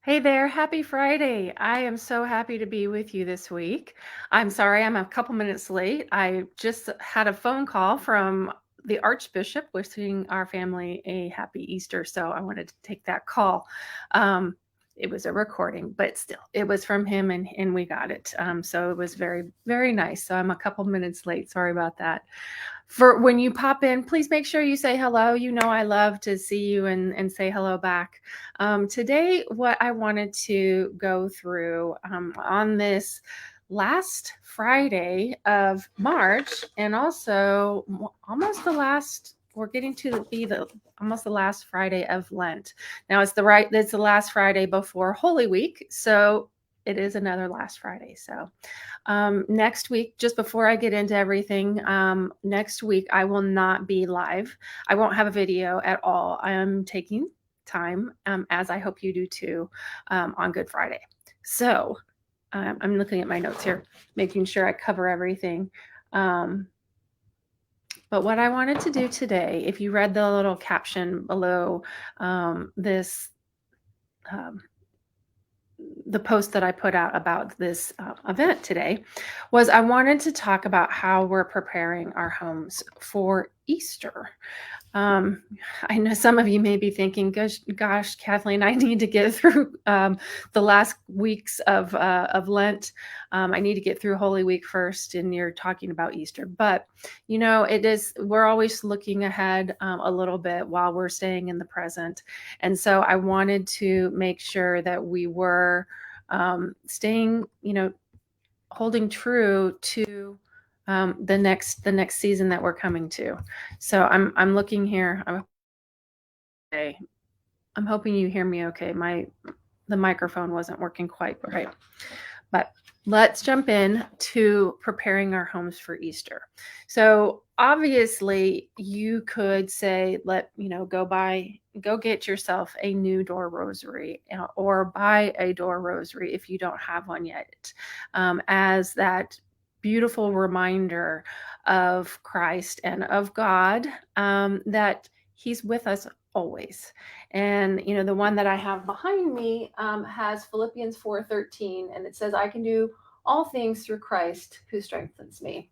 Hey there, happy Friday. I am so happy to be with you this week. I'm sorry I'm a couple minutes late. I just had a phone call from the Archbishop wishing our family a happy Easter, so I wanted to take that call. Um, it was a recording, but still, it was from him and we got it. So it was very, very nice. So I'm a couple minutes late. Sorry about that. For when you pop in, please make sure you say hello. You know, I love to see you and say hello back. Today, what I wanted to go through on this last Friday of March, and also almost the last, we're getting to be the almost the last Friday of Lent. Now it's the last Friday before Holy Week, so it is another last Friday. So next week, just before I get into everything, next week I will not be live. I won't have a video at all. I am taking time, as I hope you do too, on Good Friday. So I'm looking at my notes here, making sure I cover everything. But what I wanted to do today, if you read the little caption below this um, the post that I put out about this event today, was I wanted to talk about how we're preparing our homes for Easter. Um, I know some of you may be thinking, gosh, Kathleen, I need to get through the last weeks of Lent. I need to get through Holy Week first, and you're talking about Easter. But, you know, we're always looking ahead a little bit while we're staying in the present. And so I wanted to make sure that we were staying, holding true to the next season that we're coming to. So I'm looking here. Okay. I'm hoping you hear me okay. The microphone wasn't working quite right. But let's jump in to preparing our homes for Easter. So obviously you could say, go get yourself a new door rosary, or buy a door rosary if you don't have one yet, as that beautiful reminder of Christ and of God, that He's with us always. And the one that I have behind me has Philippians 4:13, and it says, "I can do all things through Christ who strengthens me."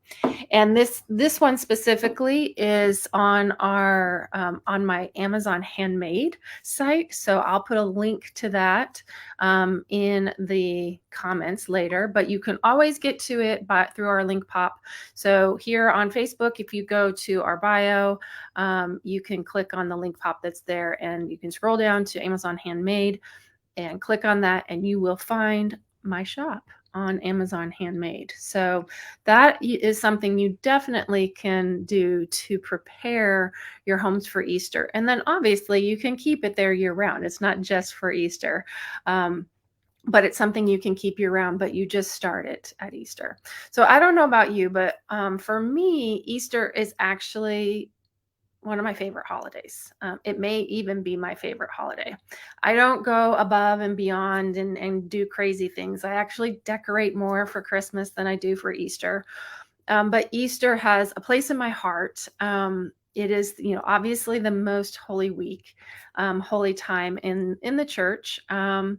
And this one specifically is on our on my Amazon Handmade site, so I'll put a link to that in the comments later. But you can always get to it through our link pop. So here on Facebook, if you go to our bio, you can click on the link pop that's there, and you can scroll down to Amazon Handmade and click on that, and you will find my shop on Amazon Handmade. So that is something you definitely can do to prepare your homes for Easter. And then obviously you can keep it there year round. It's not just for Easter. But it's something you can keep year round, but you just start it at Easter. So I don't know about you, but for me, Easter is actually one of my favorite holidays. It may even be my favorite holiday. I don't go above and beyond and do crazy things. I actually decorate more for Christmas than I do for Easter. But Easter has a place in my heart. It is, obviously the most holy week, holy time in the church, and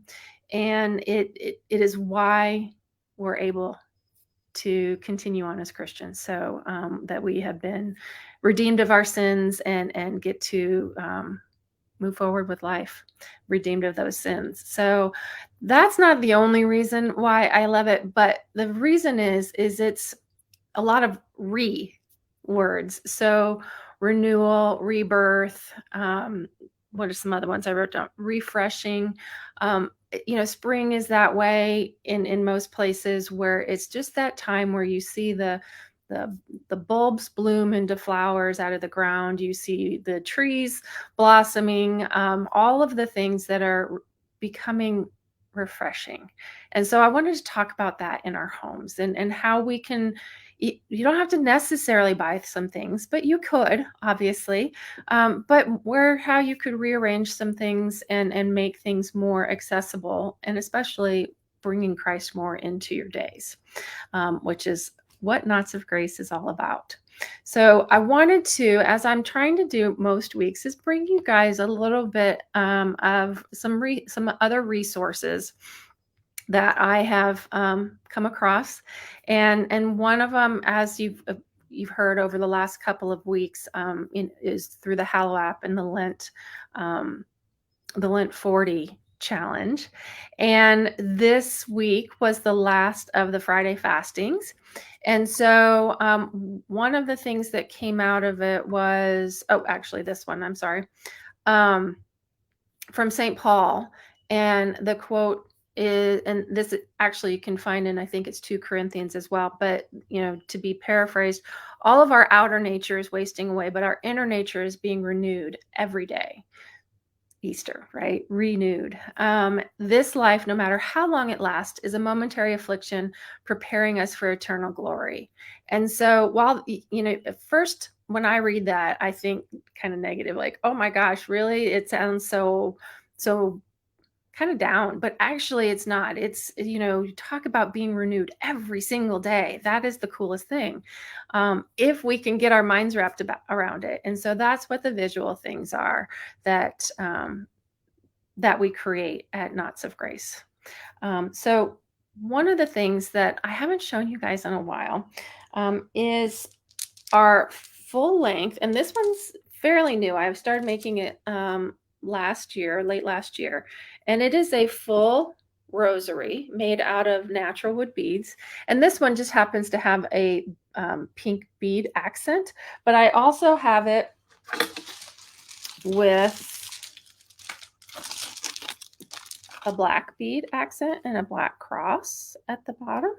it is why we're able to continue on as Christians, so that we have been redeemed of our sins and get to move forward with life, redeemed of those sins. So that's not the only reason why I love it, but the reason is it's a lot of words. So renewal, rebirth. What are some other ones I wrote down? Refreshing. Spring is that way in most places, where it's just that time where you see the bulbs bloom into flowers out of the ground. You see the trees blossoming, all of the things that are becoming refreshing. And so I wanted to talk about that in our homes, and how we can. You don't have to necessarily buy some things, but you could, obviously. But how you could rearrange some things and make things more accessible, and especially bringing Christ more into your days, which is what Knots of Grace is all about. So I wanted to, as I'm trying to do most weeks, is bring you guys a little bit of some other resources that I have come across, and one of them, as you've heard over the last couple of weeks, is through the Hallow app and um, the Lent 40 challenge. And this week was the last of the Friday fastings. And so one of the things that came out of it was, oh, actually, this one, I'm sorry, um, from St. Paul. And the quote is, and this actually you can find in, I think it's 2 Corinthians as well, but, to be paraphrased, all of our outer nature is wasting away, but our inner nature is being renewed every day. Easter, right? Renewed. This life, no matter how long it lasts, is a momentary affliction preparing us for eternal glory. And so while, at first, when I read that, I think kind of negative, like, oh my gosh, really? It sounds so kind of down, but actually it's not. It's, you talk about being renewed every single day. That is the coolest thing. If we can get our minds wrapped around it. And so that's what the visual things are that, that we create at Knots of Grace. So one of the things that I haven't shown you guys in a while is our full length, and this one's fairly new. I've started making it late last year, and it is a full rosary made out of natural wood beads. And this one just happens to have a pink bead accent, but I also have it with a black bead accent and a black cross at the bottom.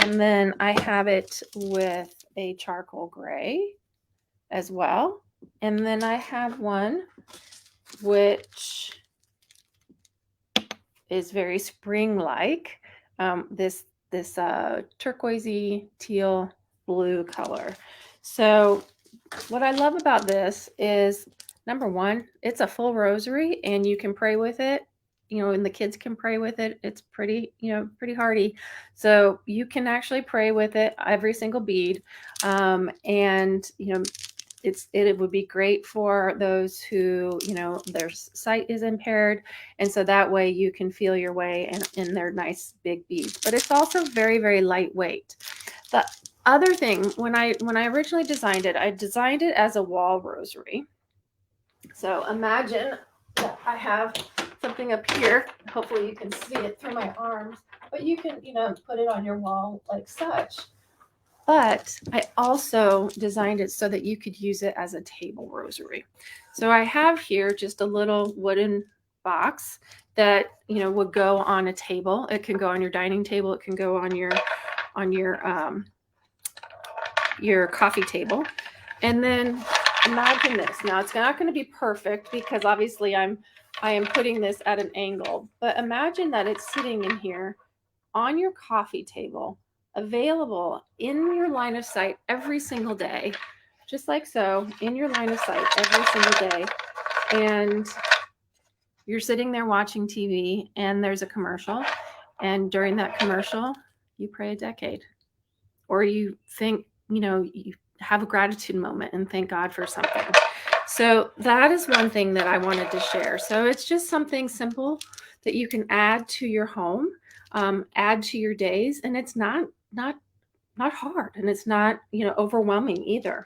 And then I have it with a charcoal gray as well. And then I have one which is very spring-like, this turquoisey teal blue color. So what I love about this is, number one, it's a full rosary and you can pray with it, and the kids can pray with it. It's pretty hardy. So you can actually pray with it, every single bead. And, it would be great for those who, their sight is impaired. And so that way you can feel your way in their nice big beads. But it's also very, very lightweight. The other thing, when I originally designed it, I designed it as a wall rosary. So imagine that I have something up here. Hopefully you can see it through my arms, but you can, put it on your wall like such. But I also designed it so that you could use it as a table rosary. So I have here just a little wooden box that, would go on a table. It can go on your dining table. It can go on your coffee table. And then imagine this. Now it's not going to be perfect because obviously I am putting this at an angle, but imagine that it's sitting in here on your coffee table, available in your line of sight every single day, just like so, in your line of sight every single day. And you're sitting there watching TV and there's a commercial. And during that commercial, you pray a decade, or you think, you have a gratitude moment and thank God for something. So that is one thing that I wanted to share. So it's just something simple that you can add to your home, add to your days, and it's not hard, and it's not, overwhelming either.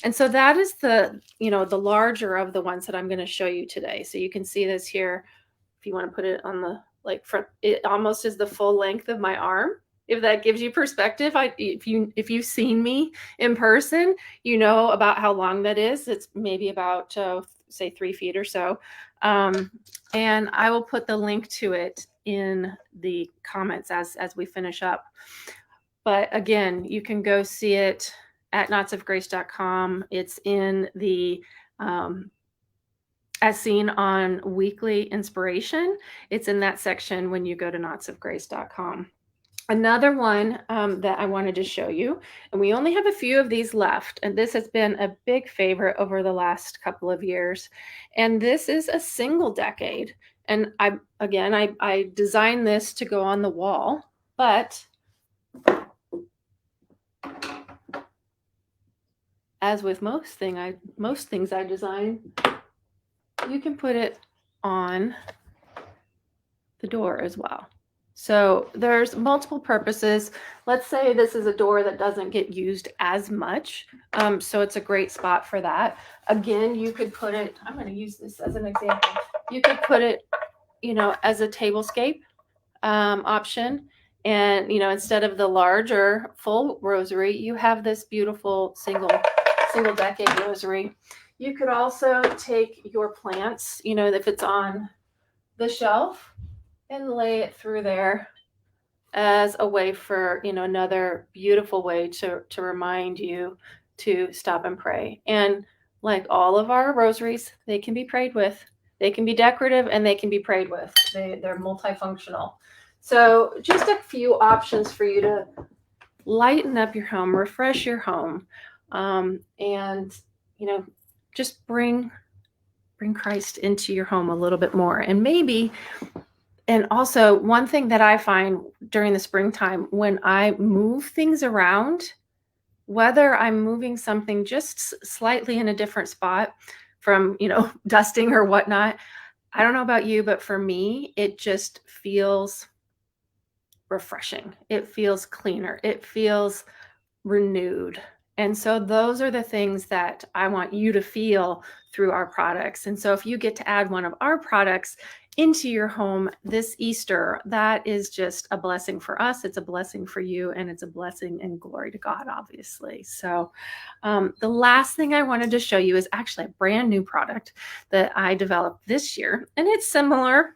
And so that is the larger of the ones that I'm going to show you today. So you can see this here. If you want to put it on the front, it almost is the full length of my arm. If that gives you perspective, if you've seen me in person, you know about how long that is. It's maybe about say 3 feet or so. And I will put the link to it in the comments as we finish up. But again, you can go see it at knotsofgrace.com. It's in the as seen on weekly inspiration. It's in that section when you go to knotsofgrace.com. Another one that I wanted to show you, and we only have a few of these left, and this has been a big favorite over the last couple of years. And this is a single decade. And I designed this to go on the wall, but as with most things I design, you can put it on the door as well. So there's multiple purposes. Let's say this is a door that doesn't get used as much. So it's a great spot for that. Again, you could put it, I'm going to use this as an example. You could put it, as a tablescape option. And, instead of the larger full rosary, you have this beautiful single decade rosary. You could also take your plants, if it's on the shelf, and lay it through there as a way for, another beautiful way to remind you to stop and pray. And like all of our rosaries, they can be prayed with. They can be decorative and they can be prayed with. They're multifunctional. So just a few options for you to lighten up your home, refresh your home, and, just bring Christ into your home a little bit more. And also, one thing that I find during the springtime, when I move things around, whether I'm moving something just slightly in a different spot from, dusting or whatnot, I don't know about you, but for me, it just feels refreshing. It feels cleaner. It feels renewed. And so those are the things that I want you to feel through our products. And so if you get to add one of our products into your home this Easter, that is just a blessing for us. It's a blessing for you, and it's a blessing and glory to God, obviously. So the last thing I wanted to show you is actually a brand new product that I developed this year. And it's similar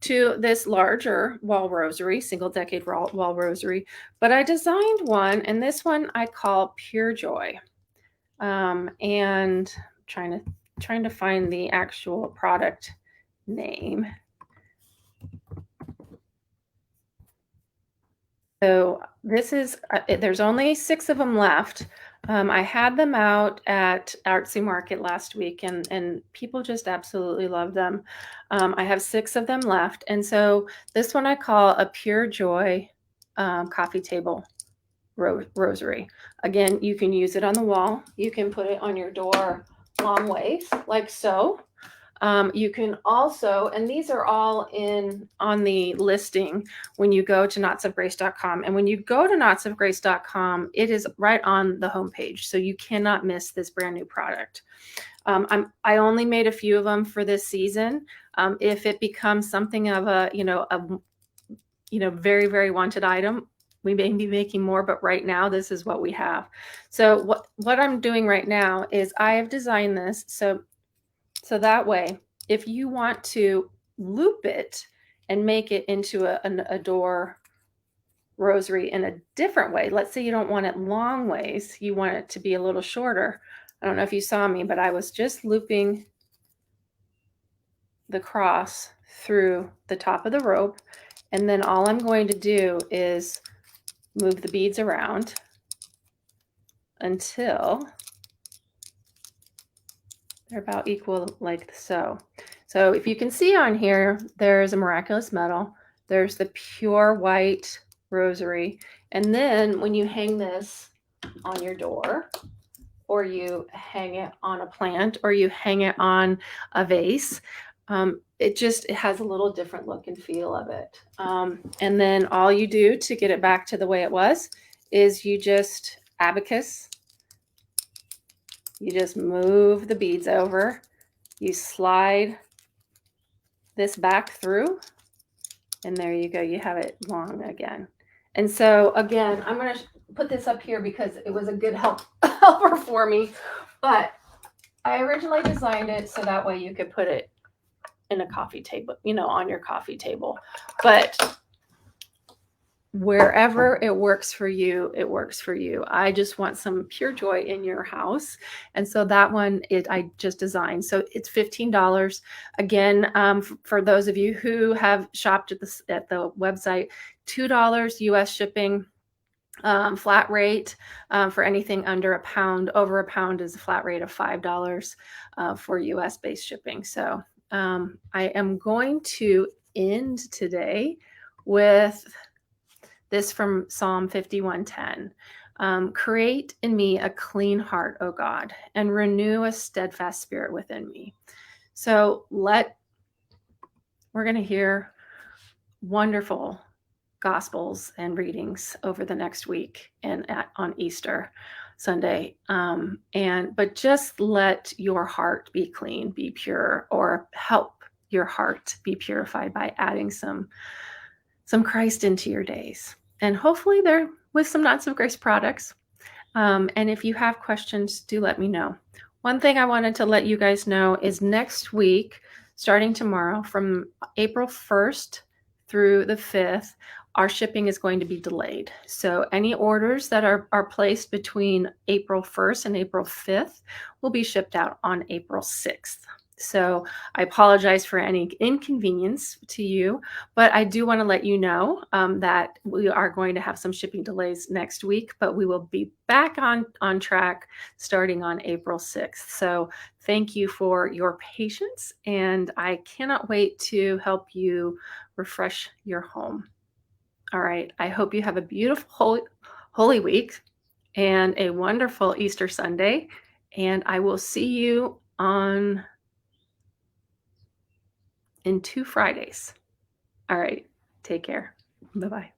to this larger wall rosary, single decade wall rosary, but I designed one, and this one I call Pure Joy. And trying to find the actual product name. So this is, there's only 6 of them left. I had them out at Artsy Market last week, and people just absolutely love them. I have 6 of them left. And so this one I call a Pure Joy coffee table rosary. Again, you can use it on the wall. You can put it on your door long ways, like so. You can also, and these are all on the listing when you go to knotsofgrace.com. And when you go to knotsofgrace.com, it is right on the homepage. So you cannot miss this brand new product. I only made a few of them for this season. If it becomes something of a very, very wanted item, we may be making more, but right now this is what we have. So what I'm doing right now is I have designed this so that way, if you want to loop it and make it into a door rosary in a different way, let's say you don't want it long ways, you want it to be a little shorter. I don't know if you saw me, but I was just looping the cross through the top of the rope. And then all I'm going to do is move the beads around until they're about equal, like so. So if you can see on here, there's a miraculous medal. There's the pure white rosary. And then when you hang this on your door, or you hang it on a plant, or you hang it on a vase, it has a little different look and feel of it. And then all you do to get it back to the way it was is you just abacus. You just move the beads over. You slide this back through, and there you go. You have it long again. And so again, I'm going to put this up here because it was a good helper for me. But I originally designed it so that way you could put it in a coffee table, on your coffee table. But wherever it works for you, it works for you. I just want some pure joy in your house. And so that one I just designed. So it's $15. Again, for those of you who have shopped at the website, $2 US shipping, flat rate for anything under a pound. Over a pound is a flat rate of $5 for US based shipping. So I am going to end today with this from Psalm 51:10. Create in me a clean heart, O God, and renew a steadfast spirit within me. So we're going to hear wonderful gospels and readings over the next week and on Easter Sunday. But just let your heart be clean, be pure, or help your heart be purified by adding some Christ into your days. And hopefully they're with some Knots of Grace products. And if you have questions, do let me know. One thing I wanted to let you guys know is next week, starting tomorrow, from April 1st through the 5th, our shipping is going to be delayed. So any orders that are placed between April 1st and April 5th will be shipped out on April 6th. So I apologize for any inconvenience to you, but I do want to let you know that we are going to have some shipping delays next week, but we will be back on track starting on April 6th. So thank you for your patience, and I cannot wait to help you refresh your home. All right. I hope you have a beautiful Holy Week and a wonderful Easter Sunday, and I will see you in 2 Fridays. All right. Take care. Bye-bye.